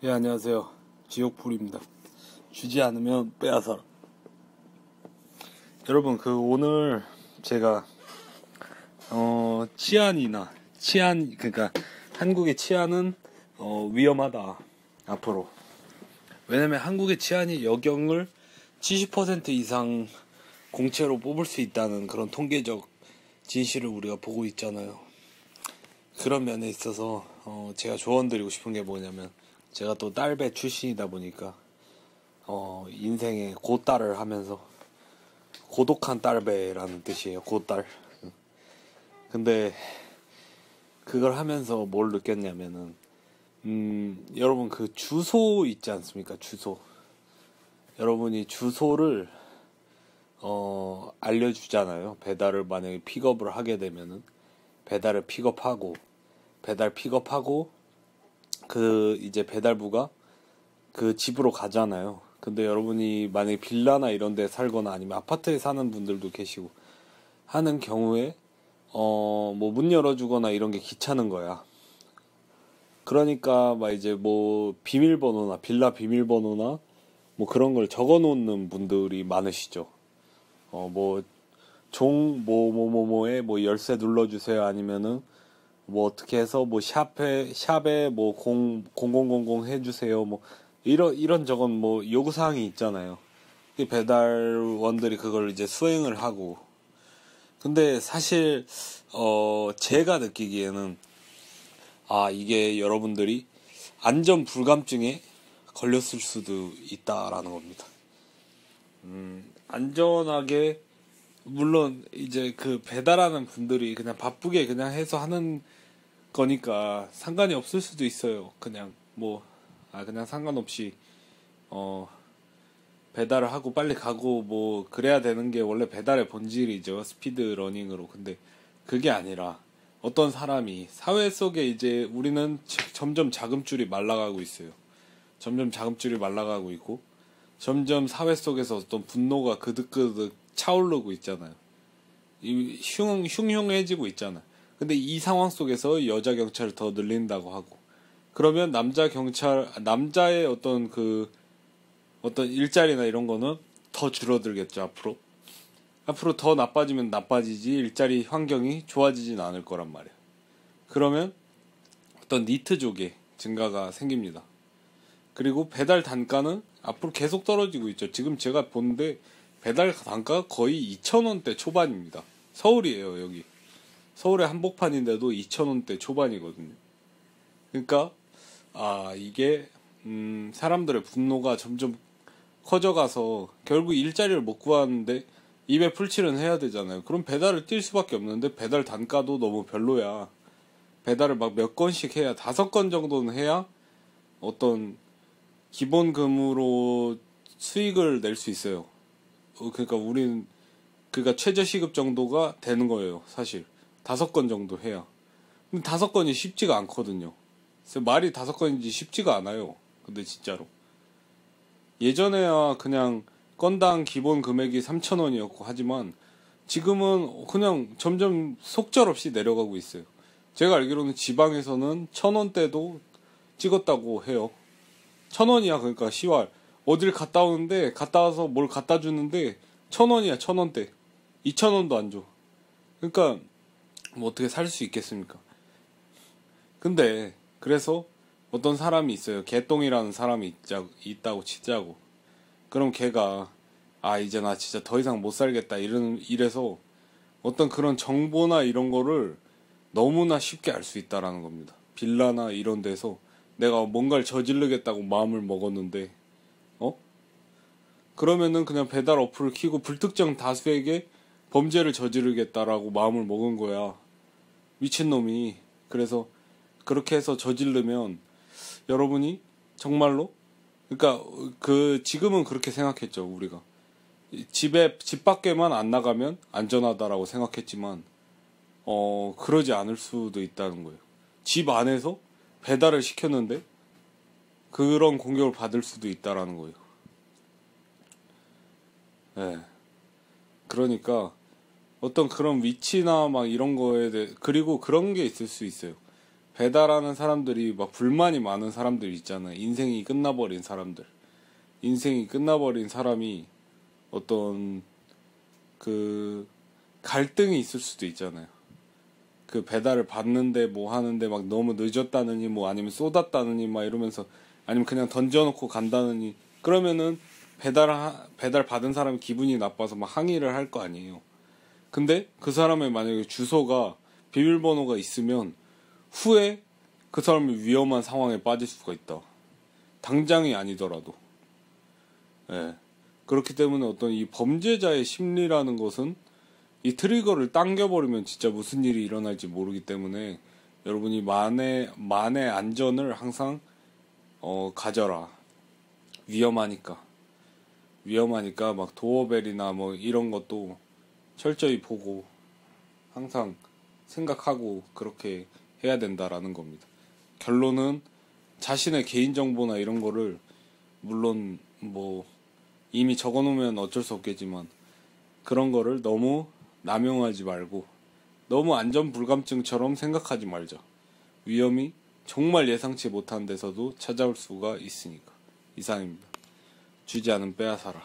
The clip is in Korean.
예, 안녕하세요. 지옥불입니다. 주지 않으면 빼앗아라. 여러분, 오늘 제가, 그러니까, 한국의 치안은, 위험하다. 앞으로. 왜냐면 한국의 치안이 여경을 70% 이상 공채로 뽑을 수 있다는 그런 통계적 진실을 우리가 보고 있잖아요. 그런 면에 있어서, 제가 조언드리고 싶은 게 뭐냐면, 제가 또 딸배 출신이다 보니까 인생의 고딸을 하면서 고독한 딸배라는 뜻이에요. 고딸. 근데 그걸 하면서 뭘 느꼈냐면은 여러분 그 주소 있지 않습니까? 주소. 여러분이 주소를 알려주잖아요. 배달을 만약에 픽업을 하게 되면은 배달 픽업하고 이제 배달부가 그 집으로 가잖아요. 근데 여러분이 만약에 빌라나 이런 데 살거나 아니면 아파트에 사는 분들도 계시고 하는 경우에 뭐 문 열어주거나 이런 게 귀찮은 거야. 그러니까 막 이제 뭐 비밀번호나 빌라 비밀번호나 뭐 그런 걸 적어 놓는 분들이 많으시죠. 뭐종뭐뭐뭐뭐에 뭐 열쇠 눌러주세요 아니면은 뭐 어떻게 해서 뭐 샵에 뭐 0000 해주세요 뭐 이런 저건 뭐 요구사항이 있잖아요. 배달원들이 그걸 이제 수행을 하고. 근데 사실 제가 느끼기에는 이게 여러분들이 안전 불감증에 걸렸을 수도 있다라는 겁니다. 안전하게 물론 이제 그 배달하는 분들이 그냥 바쁘게 그냥 해서 하는 거니까 상관이 없을 수도 있어요. 그냥 그냥 상관없이 배달을 하고 빨리 가고 뭐 그래야 되는 게 원래 배달의 본질이죠. 스피드 러닝으로. 근데 그게 아니라 어떤 사람이 사회 속에 이제 우리는 점점 자금줄이 말라가고 있어요. 점점 자금줄이 말라가고 있고 점점 사회 속에서 어떤 분노가 그득그득 차오르고 있잖아요. 흉흉해지고 있잖아요. 근데 이 상황 속에서 여자 경찰을 더 늘린다고 하고 그러면 남자의 어떤 일자리나 이런 거는 더 줄어들겠죠. 앞으로 더 나빠지면 나빠지지 일자리 환경이 좋아지진 않을 거란 말이에요. 그러면 어떤 니트족의 증가가 생깁니다. 그리고 배달 단가는 앞으로 계속 떨어지고 있죠. 지금 제가 보는데 배달 단가가 거의 2,000원대 초반입니다. 서울이에요. 여기 서울의 한복판인데도 2,000원대 초반이거든요. 그러니까 이게 사람들의 분노가 점점 커져가서 결국 일자리를 못 구하는데 입에 풀칠은 해야 되잖아요. 그럼 배달을 뛸 수밖에 없는데 배달 단가도 너무 별로야. 배달을 막 몇 건씩 해야 5건 정도는 해야 어떤 기본금으로 수익을 낼 수 있어요. 그러니까 최저시급 정도가 되는 거예요. 사실 5건 정도 해야. 근데 5건이 쉽지가 않거든요. 그래서 말이 5건인지 쉽지가 않아요. 근데 진짜로 예전에야 그냥 건당 기본 금액이 3,000원이었고 하지만 지금은 그냥 점점 속절없이 내려가고 있어요. 제가 알기로는 지방에서는 1,000원대도 찍었다고 해요. 1,000원이야. 그러니까 시왈 어딜 갔다 오는데 갔다 와서 뭘 갖다 주는데 1,000원이야. 1,000원대 2,000원도 안 줘. 그러니까 뭐 어떻게 살 수 있겠습니까? 근데 그래서 어떤 사람이 있어요. 개똥이라는 사람이 있다고 치자고. 그럼 걔가 이제 나 진짜 더 이상 못 살겠다 이래서 어떤 그런 정보나 이런 거를 너무나 쉽게 알 수 있다라는 겁니다. 빌라나 이런 데서 내가 뭔가를 저지르겠다고 마음을 먹었는데 그러면은 그냥 배달 어플을 켜고 불특정 다수에게 범죄를 저지르겠다라고 마음을 먹은 거야. 미친놈이. 그래서 그렇게 해서 저지르면 여러분이 정말로 그러니까 지금은 그렇게 생각했죠. 우리가 집 밖에만 안 나가면 안전하다라고 생각했지만 그러지 않을 수도 있다는 거예요. 집 안에서 배달을 시켰는데 그런 공격을 받을 수도 있다라는 거예요. 네. 그러니까 어떤 그런 위치나 막 이런 거에 대해 그리고 그런 게 있을 수 있어요. 배달하는 사람들이 막 불만이 많은 사람들 있잖아요. 인생이 끝나버린 사람들. 인생이 끝나버린 사람이 어떤 그 갈등이 있을 수도 있잖아요. 그 배달을 받는데 뭐 하는데 막 너무 늦었다느니 뭐 아니면 쏟았다느니 막 이러면서 아니면 그냥 던져놓고 간다느니 그러면은 배달 받은 사람이 기분이 나빠서 막 항의를 할 거 아니에요. 근데 그 사람의 만약에 주소가 비밀번호가 있으면 후에 그 사람이 위험한 상황에 빠질 수가 있다. 당장이 아니더라도. 예. 그렇기 때문에 어떤 이 범죄자의 심리라는 것은 이 트리거를 당겨버리면 진짜 무슨 일이 일어날지 모르기 때문에 여러분이 만의 안전을 항상 가져라. 위험하니까 막 도어벨이나 뭐 이런 것도 철저히 보고 항상 생각하고 그렇게 해야 된다라는 겁니다. 결론은 자신의 개인정보나 이런 거를 물론 뭐 이미 적어놓으면 어쩔 수 없겠지만 그런 거를 너무 남용하지 말고 너무 안전불감증처럼 생각하지 말자. 위험이 정말 예상치 못한 데서도 찾아올 수가 있으니까. 이상입니다. 쥐지 않으면 빼앗아라.